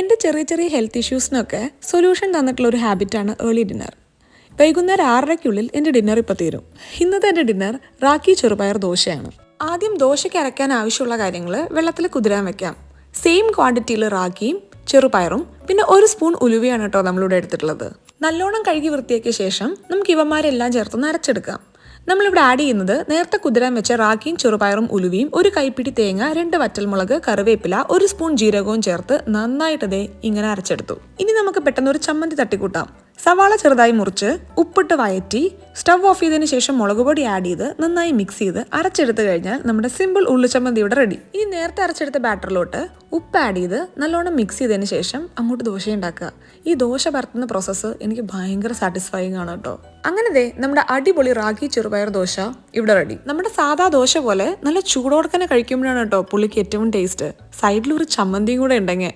എൻ്റെ ചെറിയ ചെറിയ ഹെൽത്ത് ഇഷ്യൂസിനൊക്കെ സൊല്യൂഷൻ തന്നിട്ടുള്ള ഒരു ഹാബിറ്റാണ് ഏർലി ഡിന്നർ. വൈകുന്നേരം 6:30-ക്കുള്ളിൽ എൻ്റെ ഡിന്നർ ഇപ്പോൾ തീരും. ഇന്നത്തെ എൻ്റെ ഡിന്നർ റാഗി ചെറുപയർ ദോശയാണ്. ആദ്യം ദോശയ്ക്ക് അരയ്ക്കാൻ ആവശ്യമുള്ള കാര്യങ്ങൾ വെള്ളത്തിൽ കുതിരാൻ വെക്കാം. സെയിം ക്വാണ്ടിറ്റിയിൽ റാഗിയും ചെറുപയറും പിന്നെ 1 സ്പൂൺ ഉലുവയാണ് കേട്ടോ നമ്മളിവിടെ എടുത്തിട്ടുള്ളത്. നല്ലോണം കഴുകി വൃത്തിയാക്കിയ ശേഷം നമുക്ക് ഇവന്മാരെല്ലാം ചേർത്തൊന്ന് അരച്ചെടുക്കാം. നമ്മളിവിടെ ആഡ് ചെയ്യുന്നത് നേരത്തെ കുതിരാൻ വെച്ച റാഗിയും ചെറുപയറും ഉലുവയും 1 കൈപ്പിടി തേങ്ങ, 2 വറ്റൽമുളക്, കറിവേപ്പില, 1 സ്പൂൺ ജീരകവും ചേർത്ത് നന്നായിട്ട് ഇങ്ങനെ അരച്ചെടുത്തു. ഇനി നമുക്ക് പെട്ടെന്ന് ഒരു ചമ്മന്തി തട്ടിക്കൂട്ടാം. സവാള ചെറുതായി മുറിച്ച് ഉപ്പിട്ട് വയറ്റി സ്റ്റവ് ഓഫ് ചെയ്തതിന് ശേഷം മുളക് പൊടി ആഡ് ചെയ്ത് നന്നായി മിക്സ് ചെയ്ത് അരച്ചെടുത്ത് കഴിഞ്ഞാൽ നമ്മുടെ സിമ്പിൾ ഉള്ളിച്ചമ്മന്തി ഇവിടെ റെഡി. ഇനി നേരത്തെ അരച്ചെടുത്ത ബാറ്ററിലോട്ട് ഉപ്പ് ആഡ് ചെയ്ത് നല്ലോണം മിക്സ് ചെയ്തതിന് ശേഷം അങ്ങോട്ട് ദോശ ഉണ്ടാക്കുക. ഈ ദോശ പരത്തുന്ന പ്രോസസ്സ് എനിക്ക് ഭയങ്കര സാറ്റിസ്ഫൈങ് ആണ് കേട്ടോ. അങ്ങനെ നമ്മുടെ അടിപൊളി റാഗി ചെറുപയർ ദോശ ഇവിടെ റെഡി. നമ്മുടെ സാധാ ദോശ പോലെ നല്ല ചൂടോടെ തന്നെ കഴിക്കുമ്പോഴാണ് കേട്ടോ പുള്ളിക്ക് ഏറ്റവും ടേസ്റ്റ്. സൈഡിൽ ഒരു ചമ്മന്തിയും കൂടെ ഉണ്ടെങ്കിൽ